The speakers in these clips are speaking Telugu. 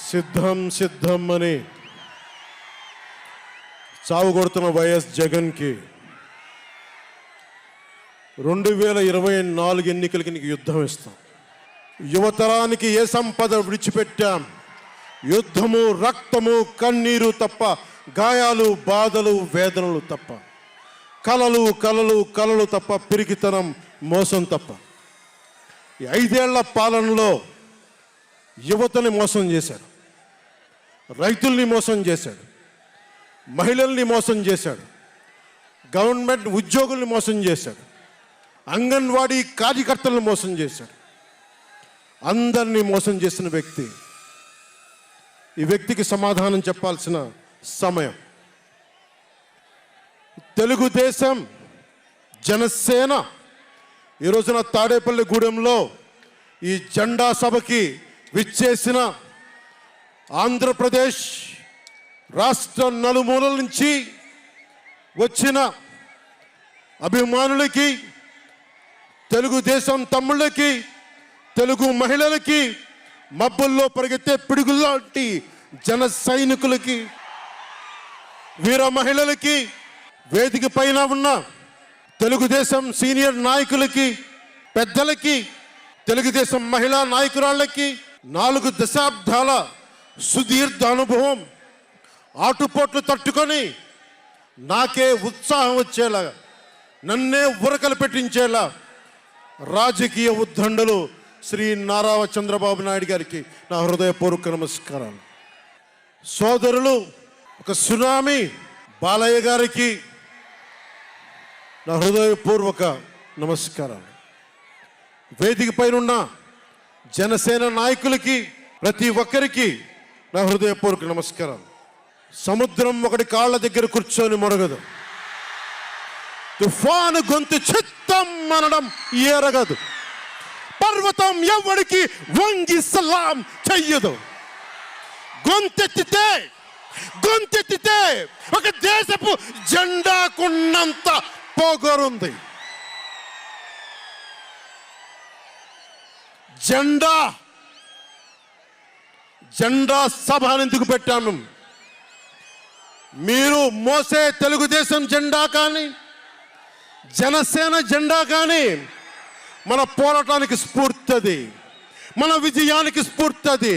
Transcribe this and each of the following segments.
సిద్ధం సిద్ధం అని చావు కొడుతున్న వైఎస్ జగన్కి 2024 ఎన్నికలకి నీకు యుద్ధం ఇస్తాం. యువతరానికి ఏ సంపద విడిచిపెట్టాం? యుద్ధము, రక్తము, కన్నీరు తప్ప, గాయాలు, బాధలు, వేదనలు తప్ప, కలలు కలలు కలలు తప్ప, పిరికితనం, మోసం తప్ప. ఈ 5 ఏళ్ల పాలనలో యువతని మోసం చేశాడు, రైతుల్ని మోసం చేశాడు, మహిళల్ని మోసం చేశాడు, గవర్నమెంట్ ఉద్యోగుల్ని మోసం చేశాడు, అంగన్వాడీ కార్యకర్తలను మోసం చేశాడు. అందరినీ మోసం చేసిన వ్యక్తి. ఈ వ్యక్తికి సమాధానం చెప్పాల్సిన సమయం. తెలుగుదేశం, జనసేన ఈ రోజున తాడేపల్లి గూడెంలో ఈ జెండా సభకి విచ్చేసిన ఆంధ్రప్రదేశ్ రాష్ట్ర నలుమూలల నుంచి వచ్చిన అభిమానులకి, తెలుగుదేశం తమ్ముళ్ళకి, తెలుగు మహిళలకి, మబ్బుల్లో పరిగెత్తే పిడుగుల్లాంటి జన సైనికులకి, వీర మహిళలకి, వేదిక పైన ఉన్న తెలుగుదేశం సీనియర్ నాయకులకి, పెద్దలకి, తెలుగుదేశం మహిళా నాయకురాళ్ళకి 4 దశాబ్దాల సుదీర్ఘ అనుభవం, ఆటుపోట్లు తట్టుకొని నాకే ఉత్సాహం వచ్చేలా, నన్నే ఉరకలు పెట్టించేలా రాజకీయ ఉద్దండలు శ్రీ నారా చంద్రబాబు నాయుడు గారికి నా హృదయపూర్వక నమస్కారాలు. సోదరులు ఒక సునామీ బాలయ్య గారికి నా హృదయపూర్వక నమస్కారాలు. వేదిక పైన జనసేన నాయకులకి, ప్రతి ఒక్కరికి నా హృదయపూర్వక నమస్కారాలు. సముద్రం ఒకటి కాళ్ళ దగ్గర కూర్చొని మొరగదు, తుఫాను గొంతు చిత్తం అనడం ఎరగదు, పర్వతం ఎవరికి వంగి సలాం చెయ్యదు. గొంతెత్తితే ఒక దేశపు జెండాకున్నంత పొగరుంది. జెండా సభ ఎందుకు పెట్టాము? మీరు మోసే తెలుగుదేశం జెండా కానీ, జనసేన జెండా కానీ మన పోరాటానికి స్ఫూర్తి, మన విజయానికి స్ఫూర్తి.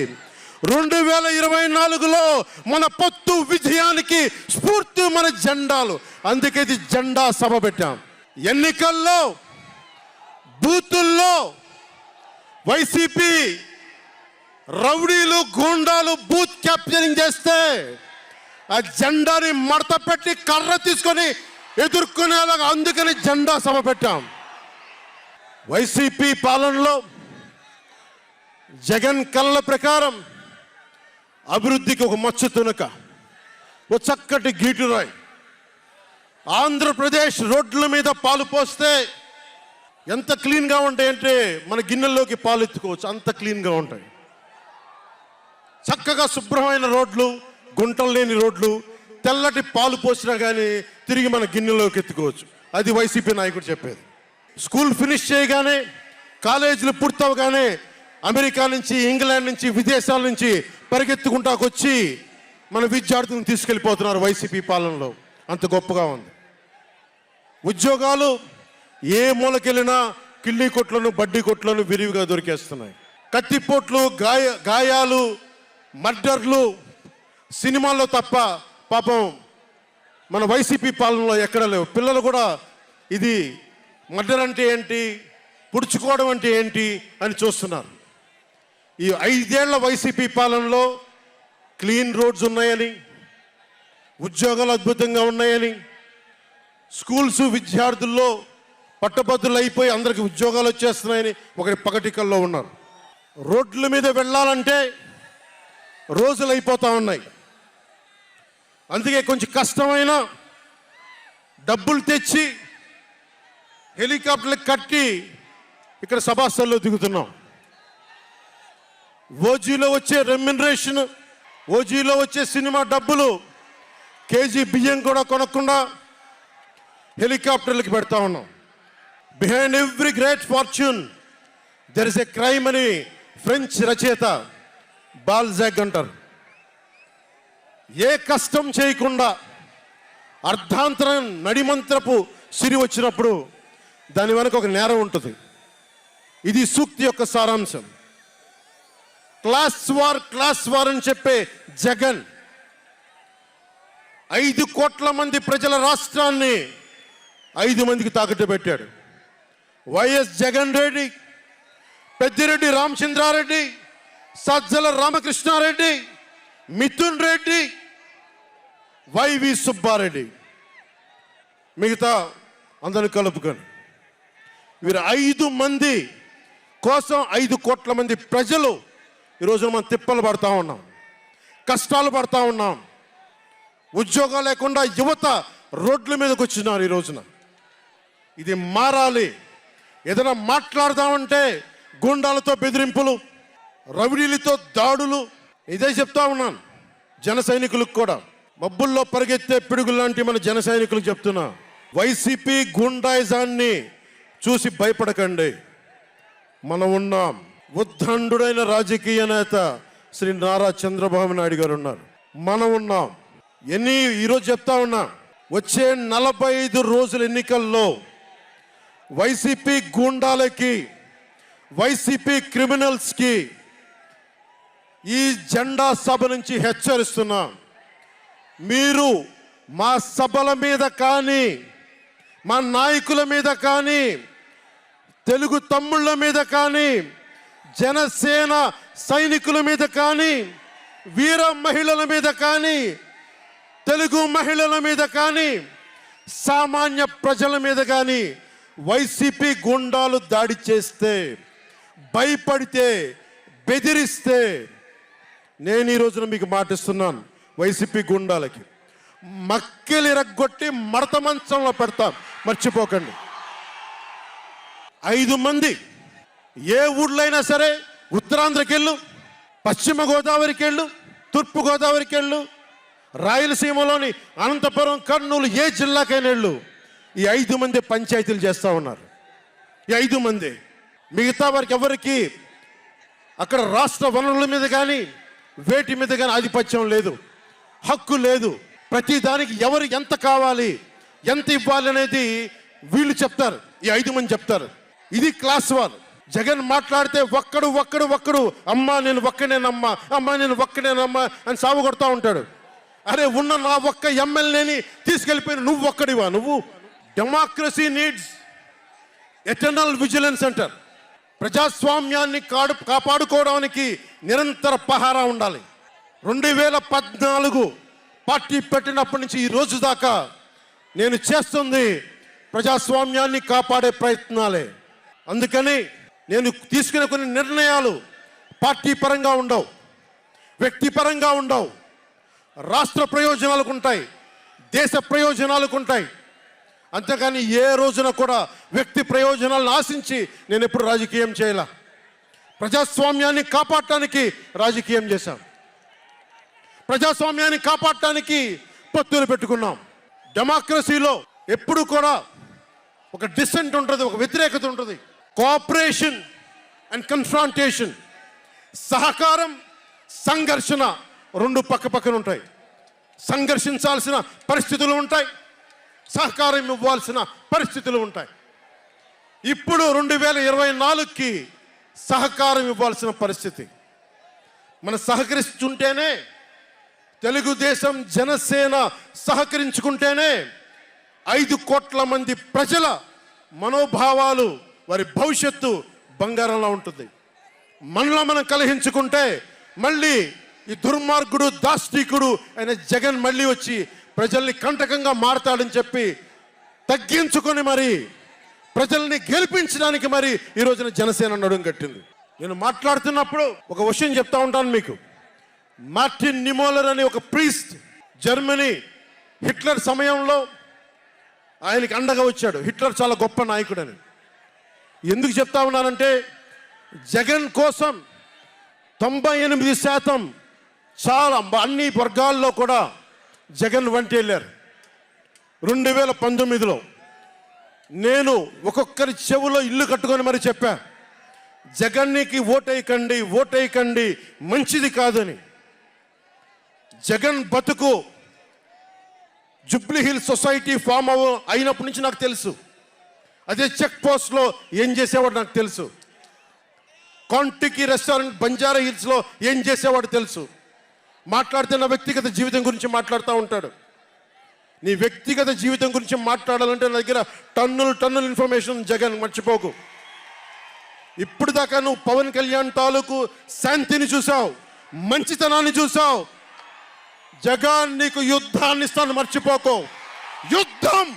2024లో మన పొత్తు విజయానికి స్ఫూర్తి మన జెండాలు. అందుకే ఇది జెండా సభ పెట్టాం. ఎన్నికల్లో బూతుల్లో వైసీపీ రౌడీలు, గూండాలు బూత్ క్యాప్చరింగ్ చేస్తే ఆ జెండాని మడత పెట్టి కర్ర తీసుకొని ఎదుర్కొనేలాగా, అందుకని జెండా సభ పెట్టాం. వైసీపీ పాలనలో జగన్ కళ్ళ ప్రకారం అభివృద్ధికి ఒక మచ్చ తునక, ఒక చక్కటి గీటురాయి. ఆంధ్రప్రదేశ్ రోడ్ల మీద పాలు పోస్తే ఎంత క్లీన్గా ఉంటాయంటే మన గిన్నెల్లోకి పాలు ఎత్తుకోవచ్చు, అంత క్లీన్గా ఉంటాయి. చక్కగా శుభ్రమైన రోడ్లు, గుంటలు లేని రోడ్లు, తెల్లటి పాలు పోసినా కానీ తిరిగి మన గిన్నెలోకి ఎత్తుకోవచ్చు. అది వైసీపీ నాయకుడు చెప్పేది. స్కూల్ ఫినిష్ చేయగానే, కాలేజీలు పూర్తవగానే అమెరికా నుంచి, ఇంగ్లాండ్ నుంచి, విదేశాల నుంచి పరిగెత్తుకుంటాకొచ్చి మన విద్యార్థులను తీసుకెళ్ళిపోతున్నారు వైసీపీ పాలనలో. అంత గొప్పగా ఉంది. ఉద్యోగాలు ఏ మూలకెళ్ళినా కిళ్ళీ కొట్లను, బడ్డీ కొట్లను విరివిగా దొరికేస్తున్నాయి. కత్తిపోట్లు, గాయాలు, మర్డర్లు సినిమాల్లో తప్ప పాపం మన వైసీపీ పాలనలో ఎక్కడ లేవు. పిల్లలు కూడా ఇది మర్డర్ అంటే ఏంటి, పుడుచుకోవడం అంటే ఏంటి అని చూస్తున్నారు. ఈ 5 ఏళ్ల వైసీపీ పాలనలో క్లీన్ రోడ్స్ ఉన్నాయని, ఉద్యోగాలు అద్భుతంగా ఉన్నాయని, స్కూల్స్ విద్యార్థుల్లో పట్టభద్రులు అయిపోయి అందరికి ఉద్యోగాలు వచ్చేస్తున్నాయని ఒకటి పగటికల్లో ఉన్నారు. రోడ్ల మీద వెళ్ళాలంటే రోజులు అయిపోతూ ఉన్నాయి. అందుకే కొంచెం కష్టమైన డబ్బులు తెచ్చి హెలికాప్టర్లు కట్టి ఇక్కడ సభాస్థల్లో దిగుతున్నాం. ఓజీలో వచ్చే రెమ్యునరేషన్, ఓజీలో వచ్చే సినిమా డబ్బులు, కేజీ బియ్యం కూడా కొనకుండా హెలికాప్టర్లకి పెడతా ఉన్నాం. Behind every great fortune there is a crime అని ఫ్రెంచ్ రచయిత బాల్జాక్ అంటారు. ఏ కష్టం చేయకుండా అర్ధాంతరం నడిమంత్రపు సిరి వచ్చినప్పుడు దాని వెనక ఒక నేరం ఉంటుంది. ఇది సూక్తి యొక్క సారాంశం. క్లాస్ వార్ అని చెప్పే జగన్ 5 కోట్ల మంది ప్రజల రాష్ట్రాన్ని 5 మందికి తాకట్టు పెట్టాడు. వైఎస్ జగన్ రెడ్డి, పెద్దిరెడ్డి రామచంద్రారెడ్డి, సజ్జల రామకృష్ణారెడ్డి, మిథున్ రెడ్డి, వైవి సుబ్బారెడ్డి, మిగతా అందరిని కలుపుకొని వీరు 5 మంది కోసం 5 కోట్ల మంది ప్రజలు ఈరోజు మనం తిప్పలు పడతా ఉన్నాం, కష్టాలు పడతా ఉన్నాం. ఉద్యోగాలు లేకుండా యువత రోడ్ల మీదకి వచ్చినారు ఈ రోజున. ఇది మారాలి. ఏదైనా మాట్లాడదామంటే గుండాలతో బెదిరింపులు, రవిడీలతో దాడులు. ఇదే చెప్తా ఉన్నాను జన సైనికులకు కూడా. మబ్బుల్లో పరిగెత్తే పిడుగులు లాంటి మన జన సైనికులకు చెప్తున్నా, వైసీపీ గుండాయిజాన్ని చూసి భయపడకండి. మనం ఉన్నాం. ఉద్దండుడైన రాజకీయ నేత శ్రీ నారా చంద్రబాబు నాయుడు గారు ఉన్నారు. మనం ఉన్నాం. ఈరోజు చెప్తా ఉన్నా, వచ్చే 45 రోజుల ఎన్నికల్లో వైసీపీ గూండాలకి, వైసీపీ క్రిమినల్స్కి ఈ జెండా సభ నుంచి హెచ్చరిస్తున్నా, మీరు మా సభల మీద కానీ, మా నాయకుల మీద కానీ, తెలుగు తమ్ముళ్ళ మీద కానీ, జనసేన సైనికుల మీద కానీ, వీర మహిళల మీద కానీ, తెలుగు మహిళల మీద కానీ, సామాన్య ప్రజల మీద కానీ వైసీపీ గుండాలు దాడి చేస్తే, భయపడితే, బెదిరిస్తే నేను ఈ రోజున మీకు మాటిస్తున్నాను, వైసీపీ గుండాలకి మక్కెలు ఇరగ్గొట్టి మడత మంచంలో పెడతాం, మర్చిపోకండి. 5 మంది ఏ ఊళ్ళో అయినా సరే, ఉత్తరాంధ్రకి వెళ్ళు, పశ్చిమ గోదావరికి వెళ్ళు, తూర్పు గోదావరికి వెళ్ళు, రాయలసీమలోని అనంతపురం, కర్నూలు, ఏ జిల్లాకైనా వెళ్ళు, ఈ 5 మంది పంచాయతీలు చేస్తూ ఉన్నారు. ఈ 5 మంది. మిగతా వారికి ఎవరికి అక్కడ రాష్ట్ర వనరుల మీద కానీ, వేటి మీద కానీ ఆధిపత్యం లేదు, హక్కు లేదు. ప్రతి దానికి ఎవరు ఎంత కావాలి, ఎంత ఇవ్వాలి అనేది వీళ్ళు చెప్తారు, ఈ 5 మంది చెప్తారు. ఇది క్లాస్ వార్. జగన్ మాట్లాడితే ఒక్కడు అమ్మా నేను ఒక్కనేనమ్మా, అమ్మా నేను ఒక్కనేనమ్మా అని సాగు కొడతా ఉంటాడు. అరే ఉన్న నా ఒక్క ఎమ్మెల్యేని తీసుకెళ్ళిపోయిన నువ్వు ఒక్కడివా? నువ్వు డెమోక్రసీ నీడ్స్ ఎటర్నల్ విజిలెన్స్ అంటారు. ప్రజాస్వామ్యాన్ని కాపాడుకోవడానికి నిరంతర పహారా ఉండాలి. 2014 పార్టీ పెట్టినప్పటి నుంచి ఈ రోజు దాకా నేను చేస్తుంది ప్రజాస్వామ్యాన్ని కాపాడే ప్రయత్నాలే. అందుకని నేను తీసుకునే కొన్ని నిర్ణయాలు పార్టీ పరంగా ఉండవు, వ్యక్తిపరంగా ఉండవు, రాష్ట్ర ప్రయోజనాలకు ఉంటాయి, దేశ ప్రయోజనాలకు ఉంటాయి. అంతేకాని ఏ రోజున కూడా వ్యక్తి ప్రయోజనాలను ఆశించి నేను ఎప్పుడు రాజకీయం చేయాల. ప్రజాస్వామ్యాన్ని కాపాడటానికి రాజకీయం చేశాం, ప్రజాస్వామ్యాన్ని కాపాడటానికి పొత్తులు పెట్టుకున్నాం. డెమోక్రసీలో ఎప్పుడు కూడా ఒక డిసెంట్ ఉంటుంది, ఒక వ్యతిరేకత ఉంటుంది. కోఆపరేషన్ అండ్ కన్ఫ్రాంటేషన్, సహకారం, సంఘర్షణ 2 పక్కన ఉంటాయి. సంఘర్షించాల్సిన పరిస్థితులు ఉంటాయి, సహకారం ఇవ్వాల్సిన పరిస్థితులు ఉంటాయి. ఇప్పుడు 2024కి సహకారం ఇవ్వాల్సిన పరిస్థితి. మనం సహకరిస్తుంటేనే, తెలుగుదేశం జనసేన సహకరించుకుంటేనే 5 కోట్ల మంది ప్రజల మనోభావాలు, వారి భవిష్యత్తు బంగారంలో ఉంటుంది. మనలో మనం కలహించుకుంటే మళ్ళీ ఈ దుర్మార్గుడు, దాష్టికుడు అయిన జగన్ మళ్ళీ వచ్చి ప్రజల్ని కంటకంగా మారతాడని చెప్పి తగ్గించుకొని మరి ప్రజల్ని గెలిపించడానికి మరి ఈ రోజున జనసేన నడుం కట్టింది. నేను మాట్లాడుతున్నప్పుడు ఒక విషయం చెప్తా ఉంటాను మీకు. మార్టిన్ నిమోలర్ అనే ఒక ప్రీస్ట్, జర్మనీ, హిట్లర్ సమయంలో ఆయనకి అండగా వచ్చాడు. హిట్లర్ చాలా గొప్ప నాయకుడని. ఎందుకు చెప్తా ఉన్నానంటే, జగన్ కోసం 98% చాలా అన్ని వర్గాల్లో కూడా జగన్ వంటి వెళ్ళారు. 2019లో నేను ఒక్కొక్కరి చెవులో ఇల్లు కట్టుకొని మరి చెప్పా, జగన్కి ఓటేయకండి, ఓటేయకండి, మంచిది కాదని. జగన్ బతుకు జూబ్లీ హిల్స్ సొసైటీ ఫామ్ అయినప్పటి నుంచి నాకు తెలుసు. అదే చెక్ పోస్ట్లో ఏం చేసేవాడు నాకు తెలుసు. కాంటికి రెస్టారెంట్ బంజారా హిల్స్లో ఏం చేసేవాడు తెలుసు. మాట్లాడితే నా వ్యక్తిగత జీవితం గురించి మాట్లాడుతూ ఉంటాడు. నీ వ్యక్తిగత జీవితం గురించి మాట్లాడాలంటే నా దగ్గర టన్నుల ఇన్ఫర్మేషన్. జగన్ మర్చిపోకు. ఇప్పుడు దాకా నువ్వు పవన్ కళ్యాణ్ తాలూకు శాంతిని చూసావు, మంచితనాన్ని చూసావు. జగన్ నీకు యుద్ధాన్ని ఇస్తాను, మర్చిపోకు. యుద్ధం.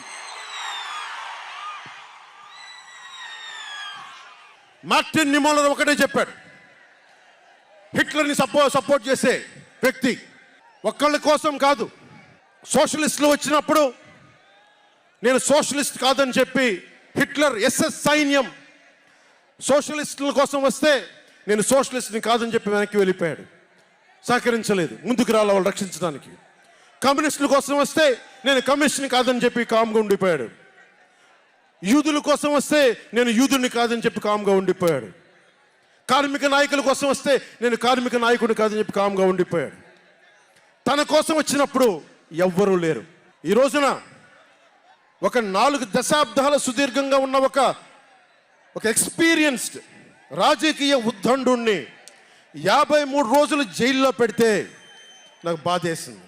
మార్టిన్ నిమోలర్ ఒకటే చెప్పాడు, హిట్లర్ని సపోర్ట్ చేసే వ్యక్తి ఒక్కళ్ళ కోసం కాదు. సోషలిస్టులు వచ్చినప్పుడు నేను సోషలిస్ట్ కాదని చెప్పి హిట్లర్ ఎస్ఎస్ సైన్యం సోషలిస్టుల కోసం వస్తే నేను సోషలిస్ట్ని కాదని చెప్పి వెనక్కి వెళ్ళిపోయాడు. సహకరించలేదు, ముందుకు రాల వాళ్ళు రక్షించడానికి. కమ్యూనిస్టుల కోసం వస్తే నేను కమ్యూనిస్ట్ని కాదని చెప్పి కామ్గా ఉండిపోయాడు. యూదుల కోసం వస్తే నేను యూదుని కాదని చెప్పి కామ్గా ఉండిపోయాడు. కార్మిక నాయకుల కోసం వస్తే నేను కార్మిక నాయకుడిని కాదని చెప్పి కామ్గా ఉండిపోయాడు. తన కోసం వచ్చినప్పుడు ఎవ్వరూ లేరు. ఈ రోజున ఒక 4 దశాబ్దాల సుదీర్ఘంగా ఉన్న ఒక ఎక్స్పీరియన్స్డ్ రాజకీయ ఉద్దండుణ్ణి 53 రోజులు జైల్లో పెడితే నాకు బాధేసింది,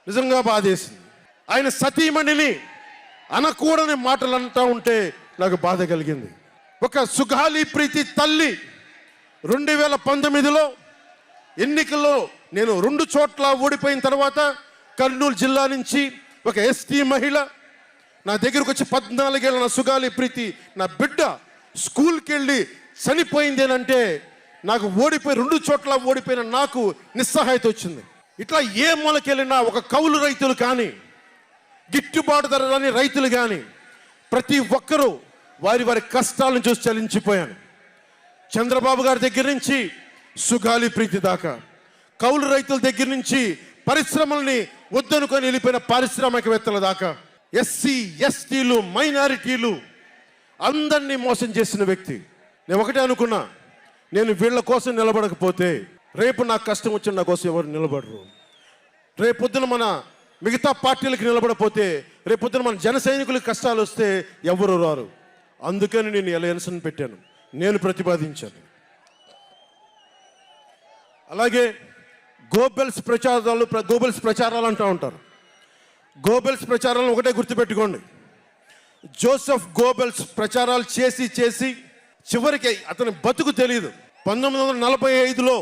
నిజంగా బాధేసింది. ఆయన సతీమణిని అనకూడని మాటలు అంటూ ఉంటే నాకు బాధ కలిగింది. ఒక సుగాలి ప్రీతి తల్లి 2019లో ఎన్నికల్లో నేను 2 చోట్ల ఓడిపోయిన తర్వాత కర్నూలు జిల్లా నుంచి ఒక ఎస్టీ మహిళ నా దగ్గరకు వచ్చి 14 ఏళ్ళ నా సుగాలి ప్రీతి నా బిడ్డ స్కూల్కి వెళ్ళి చనిపోయిందేనంటే నాకు 2 చోట్ల ఓడిపోయిన నాకు నిస్సహాయత వచ్చింది. ఇట్లా ఏ మూలకెళ్ళినా ఒక కౌలు రైతులు కానీ, గిట్టుబాటు ధర రాని రైతులు కానీ ప్రతి ఒక్కరూ వారి కష్టాలను చూసి చలించిపోయాను. చంద్రబాబు గారి దగ్గర నుంచి సుగాలి ప్రీతి దాకా, కౌలు రైతుల దగ్గర నుంచి పరిశ్రమల్ని వద్దనుకొని వెళ్ళిపోయిన పారిశ్రామికవేత్తల దాకా, ఎస్సీ ఎస్టీలు మైనారిటీలు అందరినీ మోసం చేసిన వ్యక్తి. నేను ఒకటే అనుకున్నా, నేను వీళ్ళ కోసం నిలబడకపోతే రేపు నాకు కష్టం వచ్చిన నా కోసం ఎవరు నిలబడరు. రేపొద్దున మన మిగతా పార్టీలకు నిలబడపోతే రేపొద్దున మన జన సైనికులకు కష్టాలు వస్తే ఎవరు రారు. అందుకని నేను అలయన్స్ని పెట్టాను, నేను ప్రతిపాదించాను. అలాగే గోబెల్స్ ప్రచారాలు అంటూ ఉంటారు. గోబెల్స్ ప్రచారాలను ఒకటే గుర్తుపెట్టుకోండి, జోసెఫ్ గోబెల్స్ ప్రచారాలు చేసి చివరికి అతని బతుకు తెలియదు. 1945లో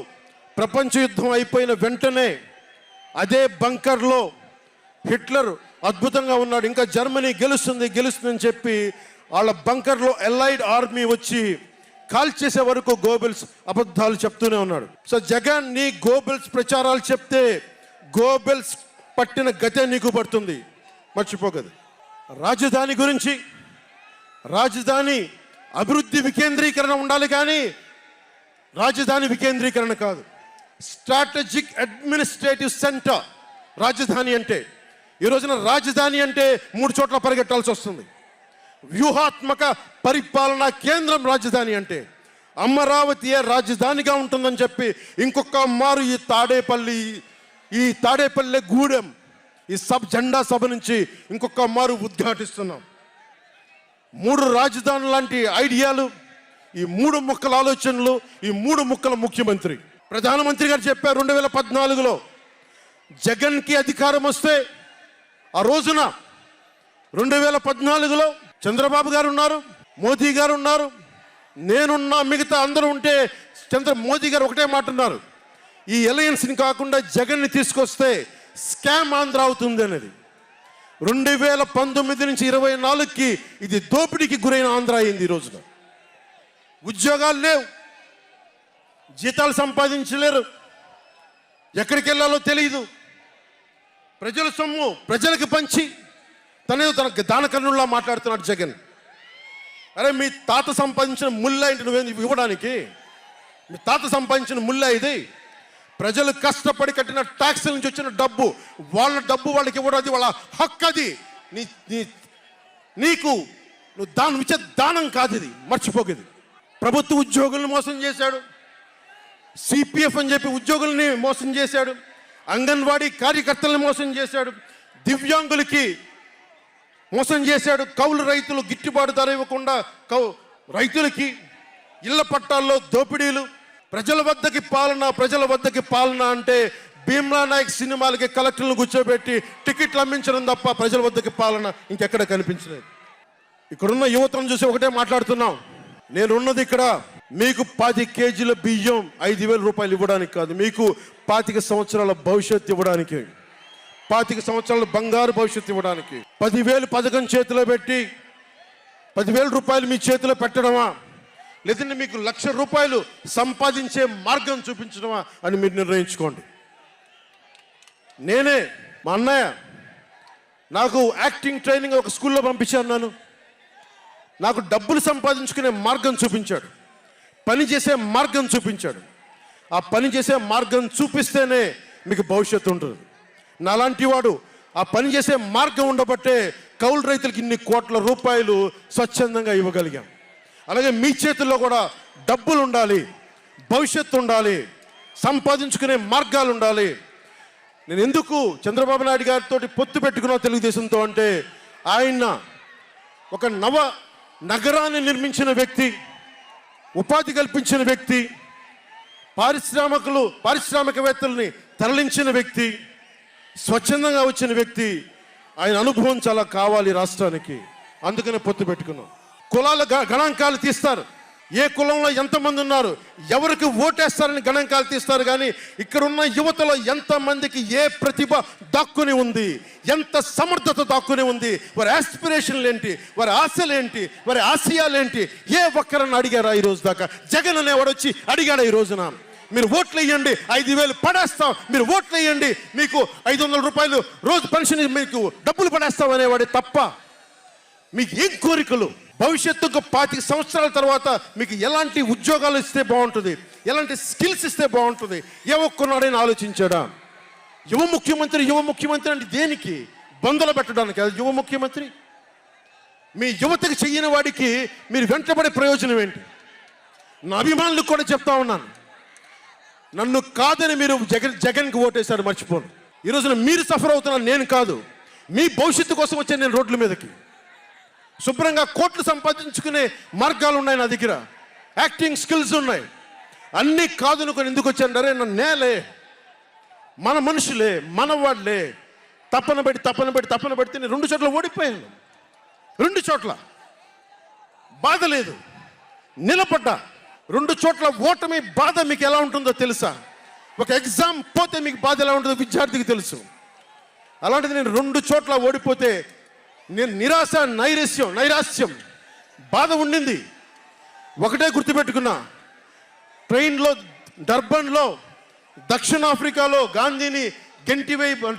ప్రపంచ యుద్ధం అయిపోయిన వెంటనే అదే బంకర్లో హిట్లర్ అద్భుతంగా ఉన్నాడు, ఇంకా జర్మనీ గెలుస్తుందని చెప్పి వాళ్ళ బంకర్లో ఎలైడ్ ఆర్మీ వచ్చి కాల్ చేసే వరకు గోబెల్స్ అబద్ధాలు చెప్తూనే ఉన్నాడు. సో జగన్ నీ గోబెల్స్ ప్రచారాలు చెప్తే గోబెల్స్ పట్టిన గతే నీకు పడుతుంది, మర్చిపోకదు. రాజధాని గురించి, రాజధాని అభివృద్ధి వికేంద్రీకరణ ఉండాలి కానీ రాజధాని వికేంద్రీకరణ కాదు. స్ట్రాటజిక్ అడ్మినిస్ట్రేటివ్ సెంటర్ రాజధాని అంటే. ఈ రోజున రాజధాని అంటే 3 చోట్ల పరిగెట్టాల్సి వస్తుంది. వ్యూహాత్మక పరిపాలనా కేంద్రం రాజధాని అంటే. అమరావతియే రాజధానిగా ఉంటుందని చెప్పి ఇంకొక మారు ఈ తాడేపల్లి గూడెం ఈ జెండా సభ నుంచి ఇంకొక మారు ఉద్ఘాటిస్తున్నాం. 3 రాజధానులు లాంటి ఐడియాలు, ఈ 3 ముక్కల ఆలోచనలు, ఈ 3 ముక్కల ముఖ్యమంత్రి. ప్రధానమంత్రి గారు చెప్పారు 2014లో జగన్కి అధికారం వస్తే, ఆ రోజున 2014లో చంద్రబాబు గారు ఉన్నారు, మోదీ గారు ఉన్నారు, నేనున్నా, మిగతా అందరూ ఉంటే మోదీ గారు ఒకటే మాట ఉన్నారు, ఈ అలయన్స్ని కాకుండా జగన్ని తీసుకొస్తే స్కామ్ ఆంధ్ర అవుతుంది అనేది. 2019 నుంచి 24కి ఇది దోపిడీకి గురైన ఆంధ్ర అయింది. ఈ రోజున ఉద్యోగాలు లేవు, జీతాలు సంపాదించలేరు, ఎక్కడికి వెళ్ళాలో తెలియదు. ప్రజల సొమ్ము ప్రజలకు పంచి తన దానకర్ణుల్లా మాట్లాడుతున్నాడు జగన్. అరే మీ తాత సంపాదించిన ముల్లా ఇంటి నువ్వేం ఇవ్వడానికి? మీ తాత సంపాదించిన ముల్లా ఇది. ప్రజలు కష్టపడి కట్టిన ట్యాక్స్ నుంచి వచ్చిన డబ్బు, వాళ్ళ డబ్బు వాళ్ళకి ఇవ్వడం అది వాళ్ళ హక్కు. అది నీకు నువ్వు దానం ఇచ్చే దానం కాదు, ఇది మర్చిపోకేది. ప్రభుత్వ ఉద్యోగులను మోసం చేశాడు, సిపిఎఫ్ అని చెప్పి ఉద్యోగుల్ని మోసం చేశాడు, అంగన్వాడీ కార్యకర్తలను మోసం చేశాడు, దివ్యాంగులకి మోసం చేశాడు, కౌలు రైతులు గిట్టుబాటు ధర ఇవ్వకుండా రైతులకి ఇళ్ల పట్టాల్లో దోపిడీలు, ప్రజల వద్దకి పాలన అంటే భీమ్లా నాయక్ సినిమాలకి కలెక్టర్లను కూర్చోబెట్టి టికెట్లు అమ్మించడం తప్ప ప్రజల వద్దకి పాలన ఇంకెక్కడ కనిపించలేదు. ఇక్కడున్న యువతను చూసి ఒకటే మాట్లాడుతున్నాం, నేనున్నది ఇక్కడ మీకు 10 కేజీల బియ్యం 5,000 రూపాయలు ఇవ్వడానికి కాదు, మీకు 25 సంవత్సరాల భవిష్యత్తు ఇవ్వడానికి, 25 సంవత్సరాల బంగారు భవిష్యత్తు ఇవ్వడానికి. 10,000 పథకం చేతిలో పెట్టి 10,000 రూపాయలు మీ చేతిలో పెట్టడమా, లేదంటే మీకు 1,00,000 రూపాయలు సంపాదించే మార్గం చూపించడమా అని మీరు నిర్ణయించుకోండి. నేనే మా అన్నయ్య నాకు యాక్టింగ్ ట్రైనింగ్ ఒక స్కూల్లో పంపించాను, నాకు డబ్బులు సంపాదించుకునే మార్గం చూపించాడు, పని చేసే మార్గం చూపించాడు. ఆ పని చేసే మార్గం చూపిస్తేనే మీకు భవిష్యత్తు ఉంటుంది. నాలాంటి వాడు ఆ పని చేసే మార్గం ఉండబట్టే కౌలు రైతులకి ఇన్ని కోట్ల రూపాయలు స్వచ్ఛందంగా ఇవ్వగలిగాం. అలాగే మీ చేతుల్లో కూడా డబ్బులు ఉండాలి, భవిష్యత్తు ఉండాలి, సంపాదించుకునే మార్గాలు ఉండాలి. నేను ఎందుకు చంద్రబాబు నాయుడు గారితో పొత్తు పెట్టుకున్నా తెలుగుదేశంతో అంటే, ఆయన ఒక నగరాన్ని నిర్మించిన వ్యక్తి, ఉపాధి కల్పించిన వ్యక్తి, పారిశ్రామికవేత్తల్ని తరలించిన వ్యక్తి, స్వచ్ఛందంగా వచ్చిన వ్యక్తి. ఆయన అనుభవం చాలా కావాలి రాష్ట్రానికి, అందుకనే పొత్తు పెట్టుకున్నాం. కులాల గణాంకాలు తీస్తారు, ఏ కులంలో ఎంతమంది ఉన్నారు, ఎవరికి ఓటేస్తారని గణాంకాలు తీస్తారు. కానీ ఇక్కడున్న యువతలో ఎంతమందికి ఏ ప్రతిభ దాక్కుని ఉంది, ఎంత సమర్థత దాక్కుని ఉంది, వారి ఆస్పిరేషన్లు ఏంటి, వారి ఆశలు ఏంటి, వారి ఆశయాలు ఏంటి, ఏ ఒక్కరన్నా అడిగారా ఈరోజు దాకా? జగన్ అనేవాడు వచ్చి అడిగాడా ఈ రోజున? మీరు ఓట్లు వేయండి, 5,000 పడేస్తాం, మీరు ఓట్లు వేయండి, మీకు 500 రూపాయలు రోజు పెన్షన్, మీకు డబ్బులు పడేస్తాం అనేవాడే తప్ప మీకు ఏం కోరికలు? భవిష్యత్తుకు 25 సంవత్సరాల తర్వాత మీకు ఎలాంటి ఉద్యోగాలు ఇస్తే బాగుంటుంది, ఎలాంటి స్కిల్స్ ఇస్తే బాగుంటుంది, ఏ ఒక్కనాడైనా ఆలోచించాడా? యువ ముఖ్యమంత్రి అంటే దేనికి? బంధులు పెట్టడానికి అది యువ ముఖ్యమంత్రి? మీ యువతకు చెయ్యని వాడికి మీరు వెంటబడే ప్రయోజనం ఏంటి? నా అభిమానులకు కూడా చెప్తా ఉన్నాను, నన్ను కాదని మీరు జగన్కి ఓటేశారు మర్చిపోను. ఈరోజున మీరు సఫర్ అవుతున్నారు, నేను కాదు. మీ భవిష్యత్తు కోసం వచ్చే నేను రోడ్ల మీదకి శుభ్రంగా కోట్లు సంపాదించుకునే మార్గాలు ఉన్నాయి నా దగ్గర, యాక్టింగ్ స్కిల్స్ ఉన్నాయి. అన్నీ కాదనుకొని ఎందుకు వచ్చానంటే, నన్ను నేలే, మన మనుషులే, మన వాళ్ళే, తప్పన పెడితే నేను 2 చోట్ల ఓడిపోయాను. 2 చోట్ల బాధ లేదు, నిలబడ్డా. 2 చోట్ల ఓటమి బాధ మీకు ఎలా ఉంటుందో తెలుసా? ఒక ఎగ్జామ్ పోతే మీకు బాధ ఎలా ఉంటుందో విద్యార్థికి తెలుసు. అలాంటిది నేను 2 చోట్ల ఓడిపోతే నేను నిరాశ, నైరాశ్యం, బాధ ఉండింది. ఒకటే గుర్తుపెట్టుకున్నా, డర్బన్లో దక్షిణాఫ్రికాలో గాంధీని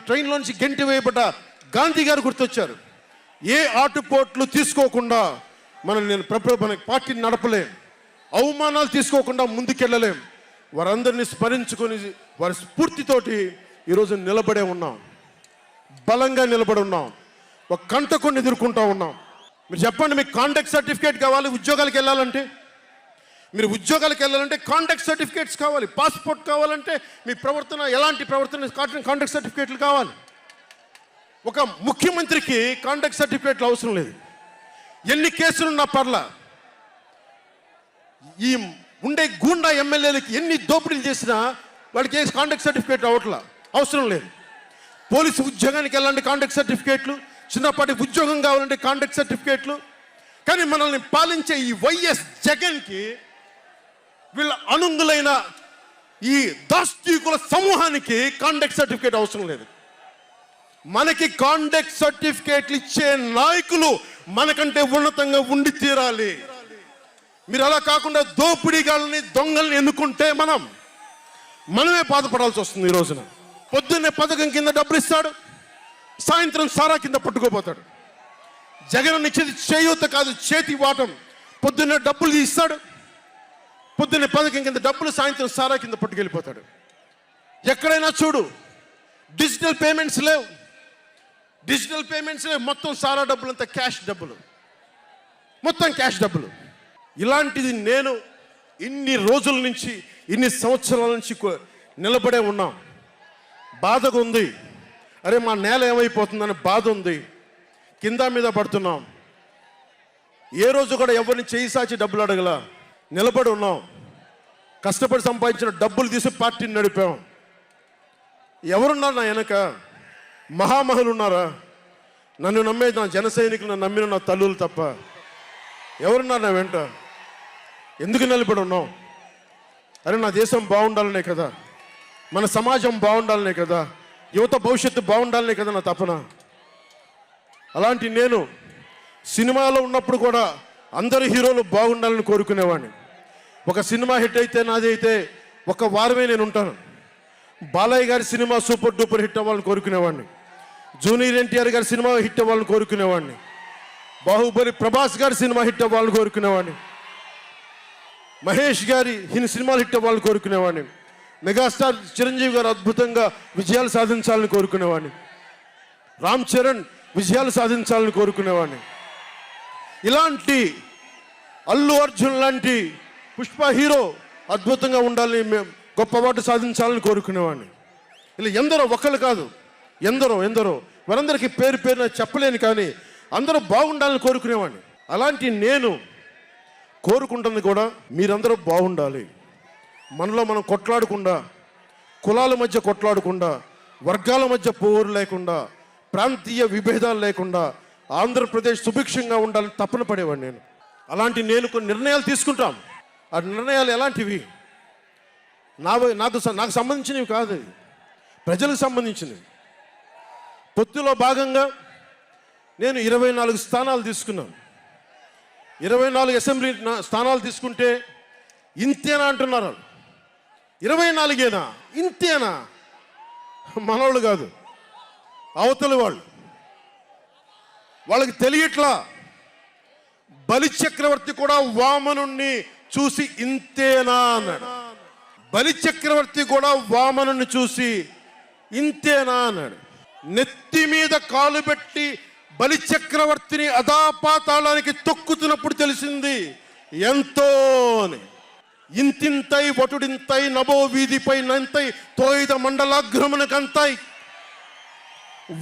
ట్రైన్లోంచి గెంటి వేయబడ్డ గాంధీ గారు గుర్తొచ్చారు. ఏ ఆటుపోట్లు తీసుకోకుండా మన పార్టీని నడపలేం, అవమానాలు తీసుకోకుండా ముందుకెళ్ళలేం. వారందరినీ స్మరించుకొని వారి స్ఫూర్తితోటి ఈరోజు నిలబడే ఉన్నాం, బలంగా నిలబడి ఉన్నాం, ఒక కంటకొని ఎదుర్కొంటూ ఉన్నాం. మీరు చెప్పండి, మీకు కాంటాక్ట్ సర్టిఫికేట్ కావాలి ఉద్యోగాలకు వెళ్ళాలంటే? మీరు ఉద్యోగాలకు వెళ్ళాలంటే కాంటాక్ట్ సర్టిఫికేట్స్ కావాలి, పాస్పోర్ట్ కావాలంటే మీ ప్రవర్తన ఎలాంటి ప్రవర్తన కాంటాక్ట్ సర్టిఫికేట్లు కావాలి. ఒక ముఖ్యమంత్రికి కాంటాక్ట్ సర్టిఫికేట్లు అవసరం లేదు. ఎన్ని కేసులున్నా పర్లా, ఈ ఉండే గూండా ఎమ్మెల్యేలకి ఎన్ని దోపిడీలు చేసినా వాళ్ళకి కాంటాక్ట్ సర్టిఫికేట్ అవసరం లేదు. పోలీసు ఉద్యోగానికి వెళ్ళాలంటే కాంటాక్ట్ సర్టిఫికేట్లు, చిన్నపాటి ఉద్యోగం కావాలంటే కాంటాక్ట్ సర్టిఫికేట్లు. కానీ మనల్ని పాలించే ఈ వైఎస్ జగన్కి, వీళ్ళ అనుంగులైన ఈ దాష్టీకుల సమూహానికి కాంటాక్ట్ సర్టిఫికేట్ అవసరం లేదు. మనకి కాంటాక్ట్ సర్టిఫికేట్లు ఇచ్చే నాయకులు మనకంటే ఉన్నతంగా ఉండి తీరాలి. మీరు అలా కాకుండా దోపిడీగాళ్ళని, దొంగల్ని ఎన్నుకుంటే మనమే బాధపడాల్సి వస్తుంది. ఈ రోజున పొద్దున్నే పథకం కింద డబ్బులు ఇస్తాడు, సాయంత్రం సారా కింద పట్టుకోపోతాడు. జగన్ ఇచ్చేది చేయూత కాదు, చేతి వాటం. పొద్దున్నే డబ్బులు ఇస్తాడు, పొద్దున్నే పథకం కింద డబ్బులు, సాయంత్రం సారా కింద పట్టుకెళ్ళిపోతాడు. ఎక్కడైనా చూడు, డిజిటల్ పేమెంట్స్ లేవు, మొత్తం సారా డబ్బులు అంతా క్యాష్ డబ్బులు, మొత్తం క్యాష్ డబ్బులు. ఇలాంటిది నేను ఇన్ని రోజుల నుంచి, ఇన్ని సంవత్సరాల నుంచి నిలబడే ఉన్నాం. బాధగా ఉంది. అరే మా నేల ఏమైపోతుందని బాధ ఉంది. కింద మీద పడుతున్నాం. ఏ రోజు కూడా ఎవరిని చేయి సాచి డబ్బులు అడగల. నిలబడి ఉన్నాం. కష్టపడి సంపాదించిన డబ్బులు తీసి పార్టీని నడిపాం. ఎవరున్నారు నా వెనక? మహామహులు ఉన్నారా? నన్ను నమ్మే నా జన సైనికులు, నన్ను నమ్మిన నా తల్లులు తప్ప ఎవరున్నారు నా వెంట? ఎందుకు నిలబడి ఉన్నాం? అరే నా దేశం బాగుండాలనే కదా, మన సమాజం బాగుండాలనే కదా, యువత భవిష్యత్తు బాగుండాలనే కదా నా తపన. అలాంటి నేను సినిమాలో ఉన్నప్పుడు కూడా అందరు హీరోలు బాగుండాలని కోరుకునేవాడిని. ఒక సినిమా హిట్ అయితే, నాది అయితే ఒక వారమే నేను ఉంటాను. బాలయ్య గారి సినిమా సూపర్ డూపర్ హిట్ అవ్వాలని కోరుకునేవాడిని. జూనియర్ ఎన్టీఆర్ గారి సినిమా హిట్ అవ్వాలని కోరుకునేవాడిని. బాహుబలి ప్రభాస్ గారి సినిమా హిట్ అవ్వాలని కోరుకునేవాడిని. మహేష్ గారి సినిమాలు హిట్ అవ్వాలని కోరుకునేవాడిని. మెగాస్టార్ చిరంజీవి గారు అద్భుతంగా విజయాలు సాధించాలని కోరుకునేవాడిని. రామ్ చరణ్ విజయాలు సాధించాలని కోరుకునేవాడిని. ఇలాంటి అల్లు అర్జున్ లాంటి పుష్ప హీరో అద్భుతంగా ఉండాలని, గొప్ప అవార్డు సాధించాలని కోరుకునేవాడిని. ఇలా ఎందరో, ఒక్కళ్ళు కాదు, ఎందరో వారందరికీ పేరు పేరున చెప్పలేను, కానీ అందరూ బాగుండాలని కోరుకునేవాడిని. అలాంటి నేను కోరుకుంటుంది కూడా మీరందరూ బాగుండాలి. మనలో మనం కొట్లాడకుండా, కులాల మధ్య కొట్లాడకుండా, వర్గాల మధ్య పోరు లేకుండా, ప్రాంతీయ విభేదాలు లేకుండా ఆంధ్రప్రదేశ్ సుభిక్షంగా ఉండాలని తపన పడేవాడిని నేను. అలాంటి నేను కొన్ని నిర్ణయాలు తీసుకుంటాం. ఆ నిర్ణయాలు ఎలాంటివి? నాకు సంబంధించినవి కాదు, ప్రజలకు సంబంధించినవి. పొత్తులో భాగంగా నేను 24 స్థానాలు తీసుకున్నాను. 24 అసెంబ్లీ స్థానాలు తీసుకుంటే ఇంతేనా అంటున్నారు. 24ఏనా? ఇంతేనా? మనవాళ్ళు కాదు, అవతలి వాళ్ళు. వాళ్ళకి తెలియట్లా. బలి చక్రవర్తి కూడా వామనుణ్ణి చూసి ఇంతేనా అన్నాడు. బలి చక్రవర్తి కూడా వామనుణ్ణి చూసి ఇంతేనా అన్నాడు. నెత్తి మీద కాలు పెట్టి బలి చక్రవర్తిని అధాపాతాళానికి తొక్కుతున్నప్పుడు తెలిసింది ఎంతో అని. ఇంతింతై వటుడింతై నభో వీధిపై నంతై తోయిద మండలాగ్రమునకంతై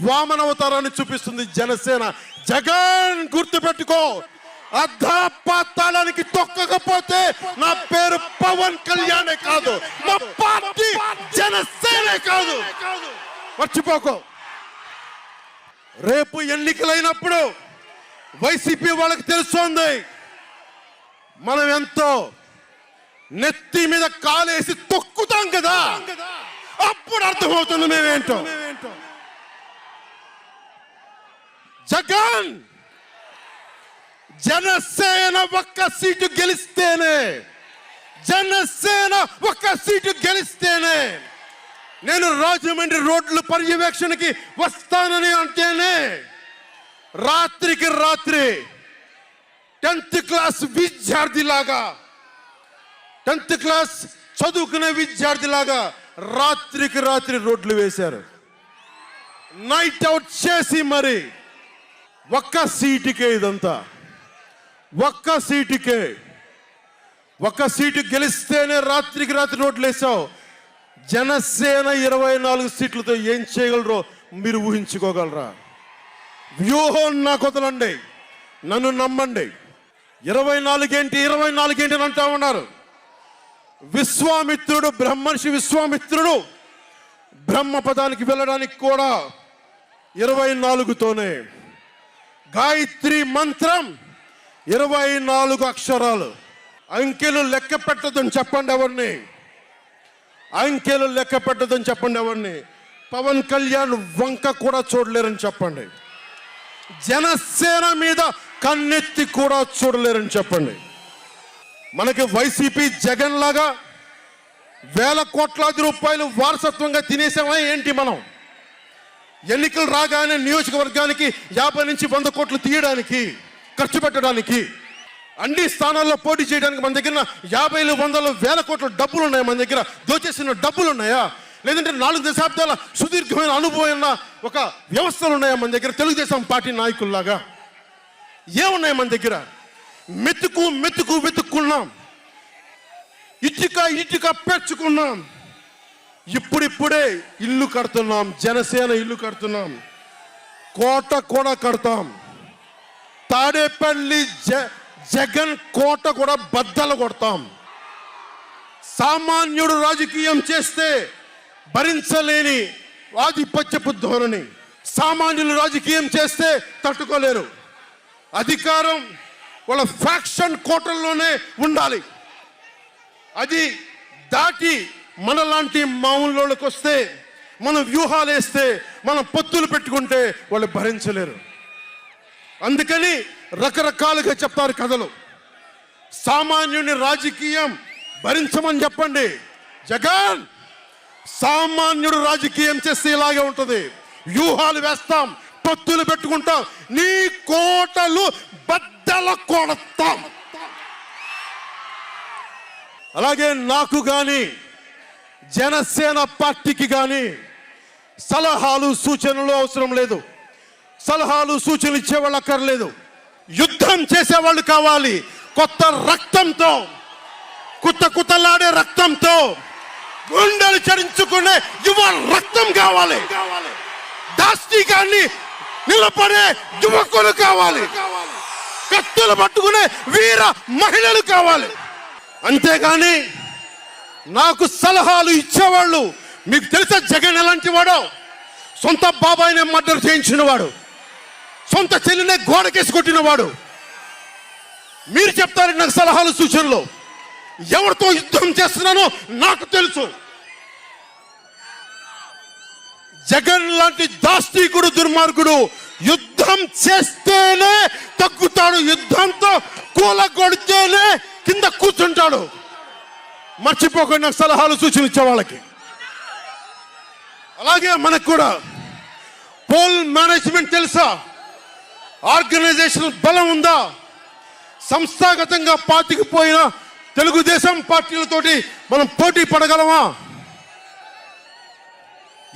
వామనవతారాన్ని చూపిస్తుంది జనసేన. జగన్ గుర్తుపెట్టుకో, అధాపాతాళానికి తొక్కకపోతే నా పేరు పవన్ కళ్యాణే కాదు, మా పార్టీ జనసేనే కాదు, మర్చిపోకో. రేపు ఎన్నికలైనప్పుడు వైసీపీ వాళ్ళకి తెలుస్తోంది మనం ఎంతో. నెత్తి మీద కాలేసి తొక్కుతాం కదా, అప్పుడు అర్థమవుతుంది మేమేంటో. జగన్ జనసేన ఒక్క సీటు గెలిస్తేనే, జనసేన ఒక్క సీటు గెలిస్తేనే నేను రాజమండ్రి రోడ్ల పర్యవేక్షణకి వస్తానని అంటేనే రాత్రికి రాత్రి 10th క్లాస్ విద్యార్థిలాగా, 10th క్లాస్ చదువుకునే విద్యార్థిలాగా రాత్రికి రాత్రి రోడ్లు వేశారు. నైట్ అవుట్ చేసి మరి ఒక్క సీటుకే ఇదంతా. ఒక్క సీటు గెలిస్తేనే రాత్రికి రాత్రి రోడ్లు వేసావు. జనసేన 24 సీట్లతో ఏం చేయగలరో మీరు ఊహించుకోగలరా? వ్యూహం నాకు వదలండి, నన్ను నమ్మండి. 24 ఏంటి అని అంటా ఉన్నారు. విశ్వామిత్రుడు, బ్రహ్మర్షి విశ్వామిత్రుడు బ్రహ్మ పదానికి వెళ్ళడానికి కూడా 24తోనే. గాయత్రి మంత్రం 24 అక్షరాలు. అంకెలు లెక్క పెట్టదని చెప్పండి ఎవరిని, అంకెలు లెక్క పెట్టదని చెప్పండి ఎవరిని. పవన్ కళ్యాణ్ వంక కూడా చూడలేరని చెప్పండి. జనసేన మీద కన్నెత్తి కూడా చూడలేరని చెప్పండి. మనకి వైసీపీ జగన్ లాగా వేల కోట్లాది రూపాయలు వారసత్వంగా తినేసామా ఏంటి? మనం ఎన్నికలు రాగానే నియోజకవర్గానికి 50 నుంచి 100 కోట్లు తీయడానికి, ఖర్చు పెట్టడానికి, అన్ని స్థానాల్లో పోటీ చేయడానికి మన దగ్గర 50, 100, 1000 కోట్ల డబ్బులు ఉన్నాయా? మన దగ్గర దోచేసిన డబ్బులు ఉన్నాయా? లేదంటే 4 దశాబ్దాల సుదీర్ఘమైన అనుభవం ఉన్న ఒక వ్యవస్థలు ఉన్నాయా మన దగ్గర? తెలుగుదేశం పార్టీ నాయకుల్లాగా ఏమున్నాయి మన దగ్గర? వెతుక్కున్నాం. ఇటుక పెంచుకున్నాం. ఇప్పుడిప్పుడే ఇల్లు కడుతున్నాం. జనసేన ఇల్లు కడుతున్నాం. కోట కూడా కడతాం. తాడేపల్లి జగన్ కోట కూడా బద్దలు కొడతాం. సామాన్యుడు రాజకీయం చేస్తే భరించలేని ఆధిపత్యపు ధోరణి. సామాన్యులు రాజకీయం చేస్తే తట్టుకోలేరు. అధికారం వాళ్ళ ఫ్యాక్షన్ కోటల్లోనే ఉండాలి. అది దాటి మనలాంటి మామూలులోకి వస్తే, మనం వ్యూహాలు వేస్తే, మనం పొత్తులు పెట్టుకుంటే వాళ్ళు భరించలేరు. అందుకని రకరకాలుగా చెప్తారు కథలు. సామాన్యుని రాజకీయం భరించమని చెప్పండి. జగన్ సామాన్యుడు రాజకీయం చేస్తే ఇలాగే ఉంటుంది. వ్యూహాలు వేస్తాం, పొత్తులు పెట్టుకుంటాం, నీ కోటలు బద్దల కొడతాం. అలాగే నాకు కానీ జనసేన పార్టీకి కానీ సలహాలు సూచనలు అవసరం లేదు. సలహాలు సూచనలు ఇచ్చేవాళ్ళు అక్కర్లేదు. యుద్ధం చేసేవాళ్ళు కావాలి. కొత్త రక్తంతో, కుతలాడే రక్తంతో, గుండెలు చరించుకునే యువ రక్తం కావాలి. దాష్టికాన్ని నిలబడే యువకులు కావాలి. కత్తులు పట్టుకునే వీర మహిళలు కావాలి. అంతేగాని నాకు సలహాలు ఇచ్చేవాళ్ళు, మీకు తెలుసా జగన్ ఎలాంటి వాడో? సొంత బాబాయినే మర్డర్ చేయించిన వాడు, సొంత చెల్లినే గోడకేసి కొట్టిన వాడు. మీరు చెప్తారు నాకు సలహాలు సూచనలు. ఎవరితో యుద్ధం చేస్తున్నానో నాకు తెలుసు. జగన్ లాంటి దాష్టీకుడు, దుర్మార్గుడు యుద్ధం చేస్తేనే తగ్గుతాడు. యుద్ధంతో కూలగొడితేనే కింద కూర్చుంటాడు. మర్చిపోకుండా నాకు సలహాలు సూచనలు ఇచ్చే వాళ్ళకి. అలాగే మనకు కూడా పోల్ మేనేజ్మెంట్ తెలుసా? ఆర్గనైజేషన్ బలం ఉందా? సంస్థాగతంగా పాతికిపోయిన తెలుగుదేశం పార్టీలతోటి మనం పోటీ పడగలమా?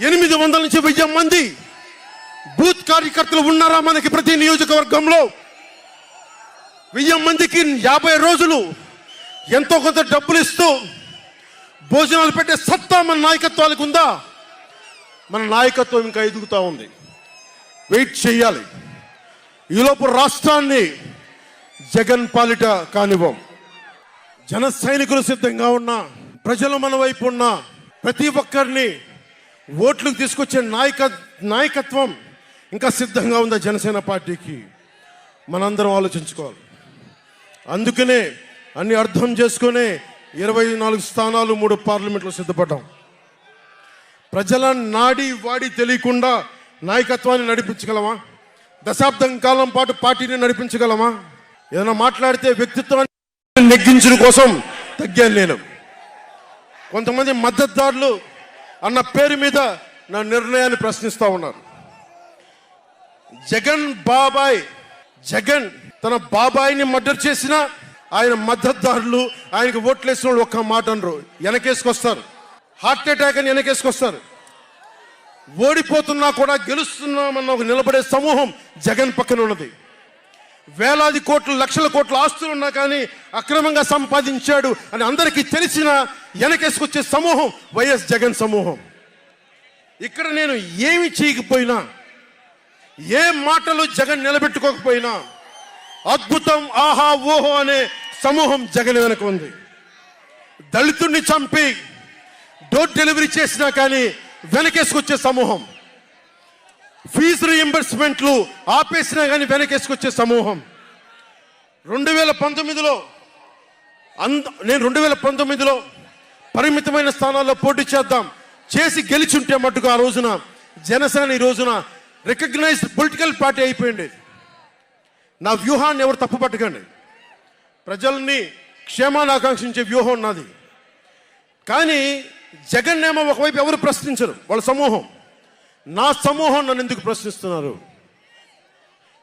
800 నుంచి 1000 మంది బూత్ కార్యకర్తలు ఉన్నారా మనకి ప్రతి నియోజకవర్గంలో? 1000 మందికి 50 రోజులు ఎంతో కొంత డబ్బులు ఇస్తూ భోజనాలు పెట్టే సత్తా మన నాయకత్వాలకు ఉందా? మన నాయకత్వం ఇంకా ఎదుగుతూ ఉంది. వెయిట్ చేయాలి. ఈలోపు రాష్ట్రాన్ని జగన్ పాలిట కానివ్వం. జన సైనికులు సిద్ధంగా ఉన్నా, ప్రజలు మన వైపు ఉన్నా, ప్రతి ఒక్కరిని ఓట్లకు తీసుకొచ్చే నాయకత్వం ఇంకా సిద్ధంగా ఉందా జనసేన పార్టీకి? మనందరం ఆలోచించుకోవాలి. అందుకనే అన్ని అర్థం చేసుకునే 24 స్థానాలు 3 పార్లమెంట్లో సిద్ధపడ్డాం. ప్రజల నాడి వాడి తెలియకుండా నాయకత్వాన్ని నడిపించగలమా? దశాబ్దం కాలం పాటు పార్టీని నడిపించగలమా? ఏదైనా మాట్లాడితే వ్యక్తిత్వాన్ని నెగ్గించడం కోసం తగ్గాను నేను. కొంతమంది మద్దతుదారులు అన్న పేరు మీద నా నిర్ణయాన్ని ప్రశ్నిస్తూ ఉన్నారు. జగన్ తన బాబాయిని మర్డర్ చేసిన ఆయన మద్దతుదారులు, ఆయనకు ఓట్లేసిన వాళ్ళు ఒక్క మాట అనరు, వెనకేసుకొస్తారు. హార్ట్ అటాక్ అని వెనకేసుకొస్తారు. ఓడిపోతున్నా కూడా గెలుస్తున్నామన్న ఒక నిలబడే సమూహం జగన్ పక్కన ఉన్నది. వేలాది కోట్లు, లక్షల కోట్ల ఆస్తులు ఉన్నా కానీ అక్రమంగా సంపాదించాడు అని అందరికీ తెలిసిన వెనకేసుకొచ్చే సమూహం వైఎస్ జగన్ సమూహం. ఇక్కడ నేను ఏమి చేయకపోయినా, ఏ మాటలు జగన్ నిలబెట్టుకోకపోయినా అద్భుతం, ఆహా ఓహో అనే సమూహం జగన్ వెనక ఉంది. దళితుడిని చంపి డోర్ డెలివరీ చేసినా కానీ వెనకేసుకొచ్చే సమూహం. ఫీజు రీయింబర్స్మెంట్లు ఆపేసినా కానీ వెనకేసుకొచ్చే సమూహం. 2019లో నేను 2019లో పరిమితమైన స్థానాల్లో పోటీ చేసి గెలిచుంటే మట్టుకు ఆ రోజున జనసేన ఈ రోజున రికగ్నైజ్డ్ పొలిటికల్ పార్టీ అయిపోయింది. నా వ్యూహాన్ని ఎవరు తప్పు పట్టకండి. ప్రజల్ని క్షేమాన్ని ఆకాంక్షించే వ్యూహం ఉన్నది. కానీ జగన్ ఏమో ఒకవైపు ఎవరు ప్రశ్నించరు, వాళ్ళ సమూహం. నా సమూహం నన్ను ఎందుకు ప్రశ్నిస్తున్నారు?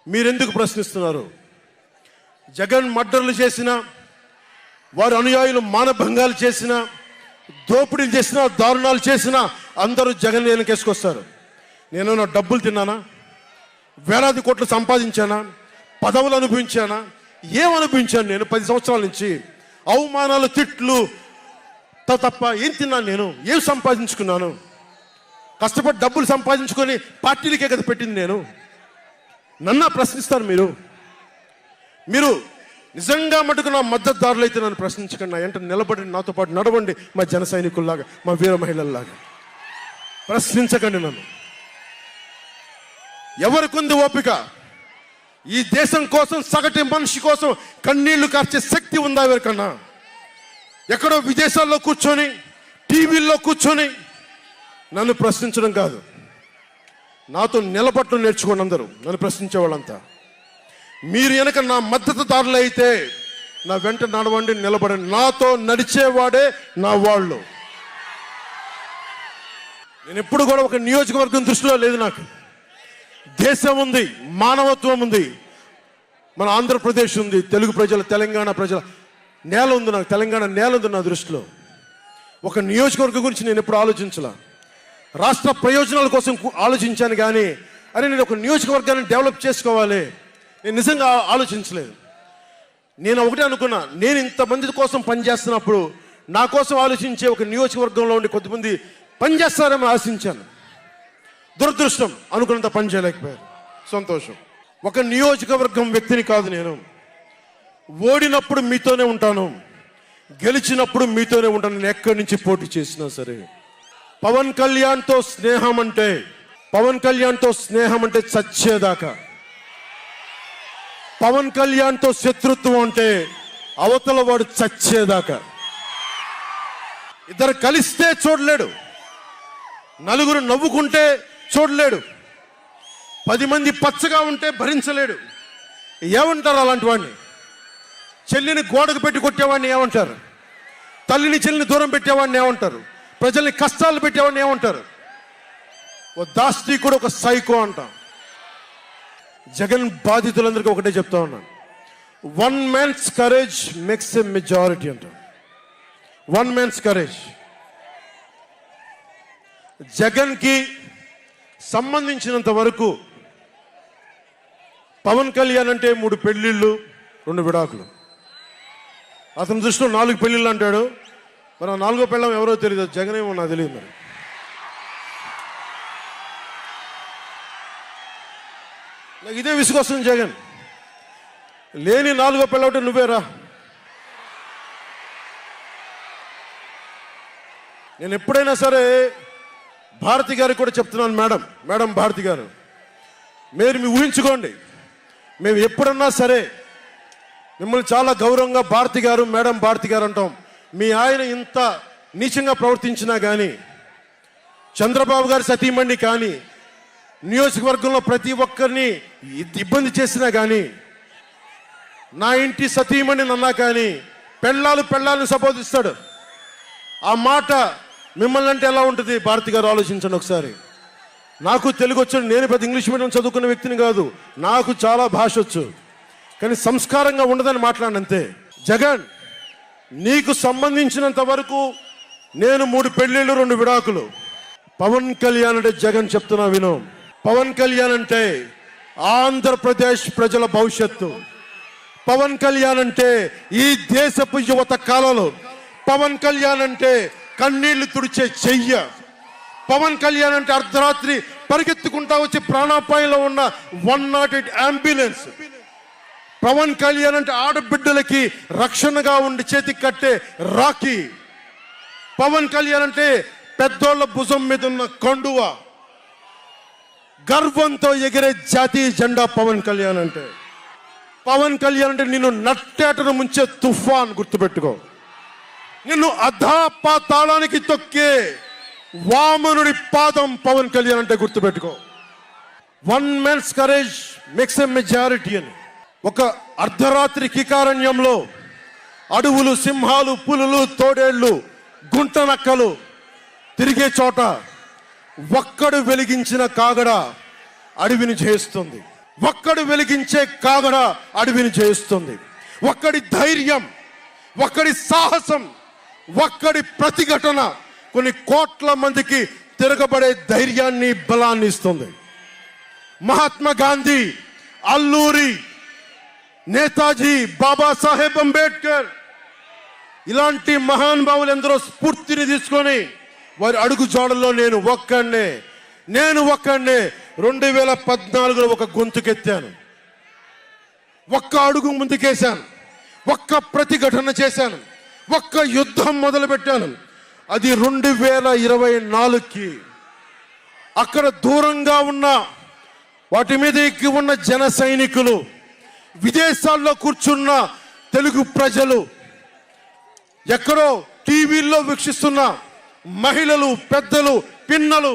మీరెందుకు ప్రశ్నిస్తున్నారు? జగన్ మర్డర్లు చేసిన, వారి అనుయాయులు మానభంగాలు చేసిన, దోపిడీలు చేసిన, దారుణాలు చేసిన అందరూ జగన్ వెనకేసుకొస్తారు. నేను నా డబ్బులు తిన్నానా? వేలాది కోట్లు సంపాదించానా? పదవులు అనుభవించానా? ఏం అనుభవించాను నేను 10 సంవత్సరాల నుంచి? అవమానాలు, తిట్లు, తప్ప ఏం తిన్నాను? నేను ఏం సంపాదించుకున్నాను? కష్టపడి డబ్బులు సంపాదించుకొని పార్టీలకే కదా పెట్టింది నేను. నన్ను ప్రశ్నిస్తారు మీరు నిజంగా మటుకు నా మద్దతుదారులు అయితే నన్ను ప్రశ్నించకండి. నా వెంట నిలబడి నాతో పాటు నడవండి, మా జన సైనికుల్లాగా, మా వీర మహిళల్లాగా. ప్రశ్నించకండి నన్ను. ఎవరికుంది ఓపిక? ఈ దేశం కోసం, సగటు మనిషి కోసం కన్నీళ్లు కార్చే శక్తి ఉందా ఎవరికన్నా? ఎక్కడో విదేశాల్లో కూర్చొని, టీవీల్లో కూర్చొని నన్ను ప్రశ్నించడం కాదు, నాతో నిలబట్టడం నేర్చుకోండి అందరూ, నన్ను ప్రశ్నించే వాళ్ళంతా. మీరు వెనక నా మద్దతుదారులు అయితే నా వెంట నడవండి, నిలబడండి. నాతో నడిచేవాడే నా వాళ్ళు. నేను ఎప్పుడు కూడా ఒక నియోజకవర్గం దృష్టిలో లేదు. నాకు దేశం ఉంది, మానవత్వం ఉంది, మన ఆంధ్రప్రదేశ్ ఉంది, తెలుగు ప్రజల, తెలంగాణ ప్రజల నేల ఉంది. నాకు తెలంగాణ నేల ఉంది నా దృష్టిలో. ఒక నియోజకవర్గం గురించి నేను ఎప్పుడు ఆలోచించలా. రాష్ట్ర ప్రయోజనాల కోసం ఆలోచించాను కానీ, అరే నేను ఒక నియోజకవర్గాన్ని డెవలప్ చేసుకోవాలి, నేను నిజంగా ఆలోచించలేదు. నేను ఒకటే అనుకున్నా, నేను ఇంతమంది కోసం పనిచేస్తున్నప్పుడు నా కోసం ఆలోచించే ఒక నియోజకవర్గంలో ఉండి కొద్దిమంది పనిచేస్తారని ఆశించాను. దురదృష్టం, అనుకున్నంత పని చేయలేకపోయారు. సంతోషం. ఒక నియోజకవర్గం వ్యక్తిని కాదు నేను. ఓడినప్పుడు మీతోనే ఉంటాను, గెలిచినప్పుడు మీతోనే ఉంటాను. నేను ఎక్కడి నుంచి పోటీ చేసినా సరే. పవన్ కళ్యాణ్తో స్నేహం అంటే చచ్చేదాకా. పవన్ కళ్యాణ్తో శత్రుత్వం అంటే అవతల వాడు చచ్చేదాకా. ఇద్దరు కలిస్తే చూడలేడు, నలుగురు నవ్వుకుంటే చూడలేడు, 10 మంది పచ్చగా ఉంటే భరించలేడు. ఏమంటారు అలాంటి వాడిని? చెల్లిని గోడకు పెట్టి కొట్టేవాడిని ఏమంటారు? తల్లిని చెల్లిని దూరం పెట్టేవాడిని ఏమంటారు? ప్రజల్ని కష్టాలు పెట్టేవాడిని ఏమంటారు? ఓ దాష్టీకుడు, ఒక సైకో అంటాం. జగన్ బాధితులందరికీ ఒకటే చెప్తా ఉన్నాను, 1 man's courage makes a majority అంటాం. 1 man's courage. జగన్కి సంబంధించినంత వరకు పవన్ కళ్యాణ్ అంటే 3 పెళ్లిళ్ళు 2 విడాకులు. అతని దృష్టిలో 4 పెళ్లిళ్ళు అంటాడు. మరి 4వ పెళ్ళం ఎవరో తెలియదు, జగన్ ఏమో నాకు తెలియదు. మరి నాకు ఇదే విసుగొస్తుంది. జగన్ లేని 4వ పెళ్ళ ఒకటి నువ్వేరా. నేను ఎప్పుడైనా సరే భారతి గారికి కూడా చెప్తున్నాను, మేడం భారతి గారు, మీరు ఊహించుకోండి, మేము ఎప్పుడన్నా సరే మిమ్మల్ని చాలా గౌరవంగా భారతి గారు, మేడం భారతి గారు అంటాం. మీ ఆయన ఇంత నీచంగా ప్రవర్తించినా కానీ, చంద్రబాబు గారి సతీమణి కానీ, నియోజకవర్గంలో ప్రతి ఒక్కరిని ఇబ్బంది చేసినా కానీ, నా ఇంటి సతీమణి అన్నా కానీ, పెళ్ళాలను సంబోధిస్తాడు. ఆ మాట మిమ్మల్ని అంటే ఎలా ఉంటుంది? భారతి గారు ఆలోచించండి ఒకసారి. నాకు తెలుగు వచ్చు, నేను పెద్ద ఇంగ్లీష్ మీడియం చదువుకున్న వ్యక్తిని కాదు, నాకు చాలా భాష వచ్చు, కానీ సంస్కారంగా ఉండదని మాట్లాడినంతే. జగన్, నీకు సంబంధించినంత వరకు నేను 3 పెళ్లిళ్ళు 2 విడాకులు. పవన్ కళ్యాణ్ అంటే జగన్ చెప్తున్నా విను, పవన్ కళ్యాణ్ అంటే ఆంధ్రప్రదేశ్ ప్రజల భవిష్యత్తు. పవన్ కళ్యాణ్ అంటే ఈ దేశపు యువత కాలంలో. పవన్ కళ్యాణ్ అంటే కన్నీళ్లు తుడిచే చెయ్య. పవన్ కళ్యాణ్ అంటే అర్ధరాత్రి పరిగెత్తుకుంటా వచ్చి ప్రాణాపాయంలో ఉన్న 108 అంబులెన్స్. పవన్ కళ్యాణ్ అంటే ఆడబిడ్డలకి రక్షణగా ఉండి చేతికి కట్టే రాఖీ. పవన్ కళ్యాణ్ అంటే పెద్దోళ్ల భుజం మీద ఉన్న కండువ, గర్వంతో ఎగిరే జాతీయ జెండా. పవన్ కళ్యాణ్ అంటే నిన్ను నట్టేటను ముంచే తుఫాన్. గుర్తుపెట్టుకో, నిన్ను అధాపాతాళానికి తొక్కే వామనుడి పాదం పవన్ కళ్యాణ్ అంటే. గుర్తుపెట్టుకో, 1 man's courage makes a majority అని. ఒక అర్ధరాత్రి కికారణ్యంలో అడవులు, సింహాలు, పులులు, తోడేళ్లు, గుంటనక్కలు తిరిగే చోట ఒక్కడు వెలిగించిన కాగడ అడవిని జయిస్తుంది. ఒక్కడు వెలిగించే కాగడ అడవిని జయిస్తుంది. ఒక్కడి ధైర్యం, ఒక్కడి సాహసం, ఒక్కడి ప్రతిఘటన కొన్ని కోట్ల మందికి తిరగబడే ధైర్యాన్ని, బలాన్ని ఇస్తుంది. మహాత్మా గాంధీ, అల్లూరి, నేతాజీ, బాబాసాహెబ్ అంబేద్కర్, ఇలాంటి మహానుభావులు ఎందరో స్ఫూర్తిని తీసుకొని వారి అడుగు జాడల్లో నేను ఒక్కడే 2014లో ఒక గొంతుకెత్తాను, ఒక్క అడుగు ముందుకేశాను, ఒక్క ప్రతిఘటన చేశాను, ఒక్క యుద్ధం మొదలుపెట్టాను. అది 2024కి. అక్కడ దూరంగా ఉన్న వాటి మీద ఎక్కి ఉన్న జన సైనికులు, విదేశాల్లో కూర్చున్న తెలుగు ప్రజలు, ఎక్కడో టీవీల్లో వీక్షిస్తున్న మహిళలు, పెద్దలు, పిన్నలు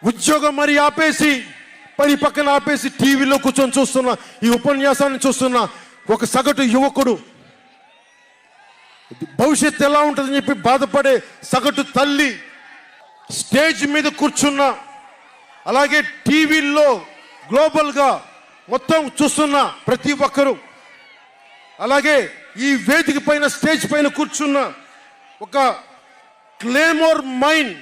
ఉద్యోగం మరి ఆపేసి, పని పక్కన ఆపేసి టీవీలో కూర్చొని చూస్తున్న ఈ ఉపన్యాసాన్ని చూస్తున్న ఒక సగటు యువకుడు, భవిష్యత్తు ఎలా ఉంటుందని చెప్పి బాధపడే సగటు తల్లి, స్టేజ్ మీద కూర్చున్న, అలాగే టీవీల్లో గ్లోబల్గా మొత్తం చూస్తున్న ప్రతి ఒక్కరూ, అలాగే ఈ వేదిక పైన స్టేజ్ పైన కూర్చున్న ఒక క్లేమోర్ మైన్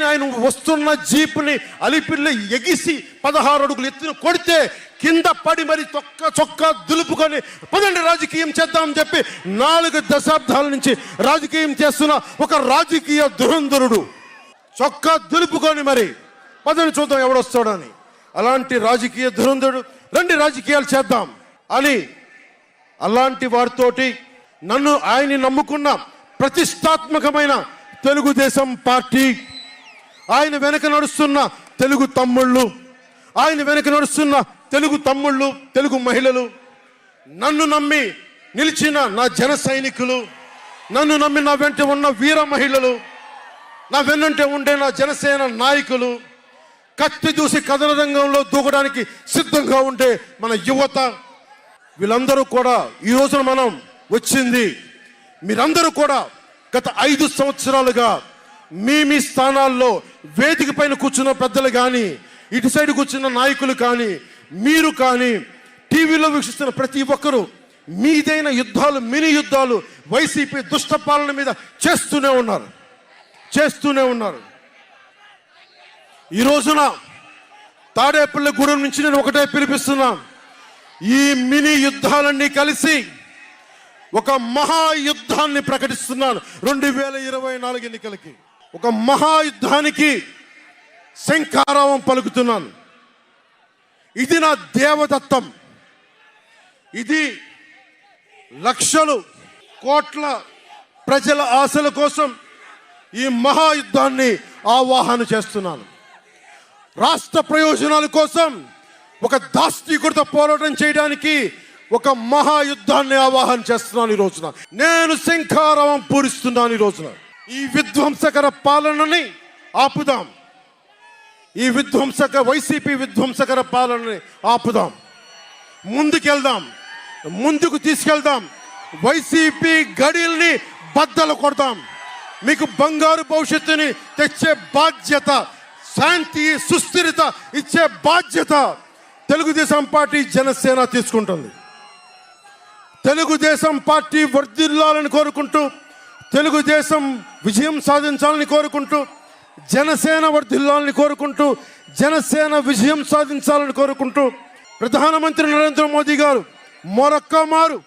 ఆయన వస్తున్న జీపుని అలిపిల్లి ఎగిసి 16 అడుగులు ఎత్తున కొడితే కింద పడి మరి చొక్కా దులుపుకొని పదండి రాజకీయం చేద్దామని చెప్పి 4 దశాబ్దాల నుంచి రాజకీయం చేస్తున్న ఒక రాజకీయ దురంధరుడు చొక్కా దులుపుకొని మరి పదండి చూద్దాం ఎవడొస్తాడని, అలాంటి రాజకీయ దురంధరుడు రండి రాజకీయాలు చేద్దాం అని, అలాంటి వారితోటి ఆయన్ని నమ్ముకున్న ప్రతిష్టాత్మకమైన తెలుగుదేశం పార్టీ, ఆయన వెనక నడుస్తున్న తెలుగు తమ్ముళ్ళు, తెలుగు మహిళలు, నన్ను నమ్మి నిలిచిన నా జన సైనికులు, నన్ను నమ్మి నా వెంట ఉన్న వీర మహిళలు, నా వెన్నంటే ఉండే నా జనసేన నాయకులు, కత్తి దూసి కథన రంగంలో దూకడానికి సిద్ధంగా ఉండే మన యువత, వీళ్ళందరూ కూడా ఈ రోజున మనం వచ్చింది, మీరందరూ కూడా గత 5 సంవత్సరాలుగా మీ స్థానాల్లో వేదిక పైన కూర్చున్న పెద్దలు కానీ, ఇటు సైడ్ కూర్చున్న నాయకులు కానీ, మీరు కానీ, టీవీలో వీక్షిస్తున్న ప్రతి ఒక్కరూ మీదైన యుద్ధాలు, మినీ యుద్ధాలు వైసీపీ దుష్ట పాలన మీద చేస్తూనే ఉన్నారు. ఈ రోజున తాడేపల్లిగూడెం నుంచి నేను ఒకటే పిలిపిస్తున్నా, ఈ మినీ యుద్ధాలన్నీ కలిసి ఒక మహాయుద్ధాన్ని ప్రకటిస్తున్నాను. 2024 ఎన్నికలకి ఒక మహాయుద్ధానికి శంఖారావం పలుకుతున్నాను. ఇది నా దేవదత్తం. ఇది లక్షలు కోట్ల ప్రజల ఆశల కోసం ఈ మహాయుద్ధాన్ని ఆవాహన చేస్తున్నాను. రాష్ట్ర ప్రయోజనాల కోసం ఒక దాష్టీకుడితో పోరాటం చేయడానికి ఒక మహాయుద్ధాన్ని ఆవాహన చేస్తున్నాను. ఈ రోజున నేను శంఖారావం పూరిస్తున్నాను. ఈ రోజున ఈ విధ్వంసకర పాలనని ఆపుదాం, వైసీపీ విధ్వంసకర పాలనని ఆపుదాం, ముందుకు తీసుకెళ్దాం, వైసీపీ గడిల్ని బద్దలు కొడదాం, మీకు బంగారు భవిష్యత్తుని తెచ్చే బాధ్యత, శాంతి సుస్థిరత ఇచ్చే బాధ్యత తెలుగుదేశం పార్టీ, జనసేన తీసుకుంటుంది. తెలుగుదేశం పార్టీ వర్ధిల్లాలని కోరుకుంటూ, తెలుగుదేశం విజయం సాధించాలని కోరుకుంటూ, జనసేన వర్ధిల్లాలని కోరుకుంటూ, జనసేన విజయం సాధించాలని కోరుకుంటూ, ప్రధానమంత్రి నరేంద్ర మోదీ గారు మరొక్కమారు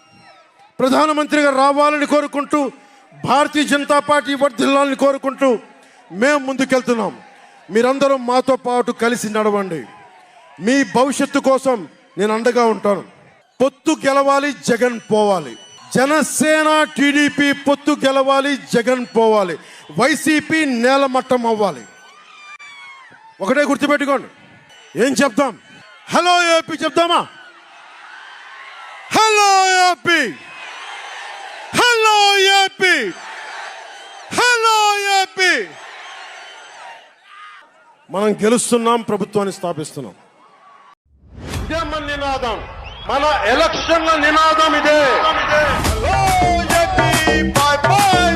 ప్రధానమంత్రిగా రావాలని కోరుకుంటూ, భారతీయ జనతా పార్టీ వర్ధిల్లాలని కోరుకుంటూ మేము ముందుకెళ్తున్నాం. మీరందరూ మాతో పాటు కలిసి నడవండి. మీ భవిష్యత్తు కోసం నేను అండగా ఉంటాను. పొత్తు గెలవాలి, జగన్ పోవాలి. జనసేన టీడీపీ పొత్తు గెలవాలి, జగన్ పోవాలి. వైసీపీ నేలమట్టం అవ్వాలి. ఒకటే గుర్తుపెట్టుకోండి. ఏం చెప్తాం? హలో ఏపీ చెప్తామా? Hello AP, hello AP, hello AP. మనం గెలుస్తున్నాం, ప్రభుత్వాన్ని స్థాపిస్తున్నాం. ఇదే మన నినాదం, మన ఎలక్షన్ల నినాదం ఇదే. Hello AP, by by.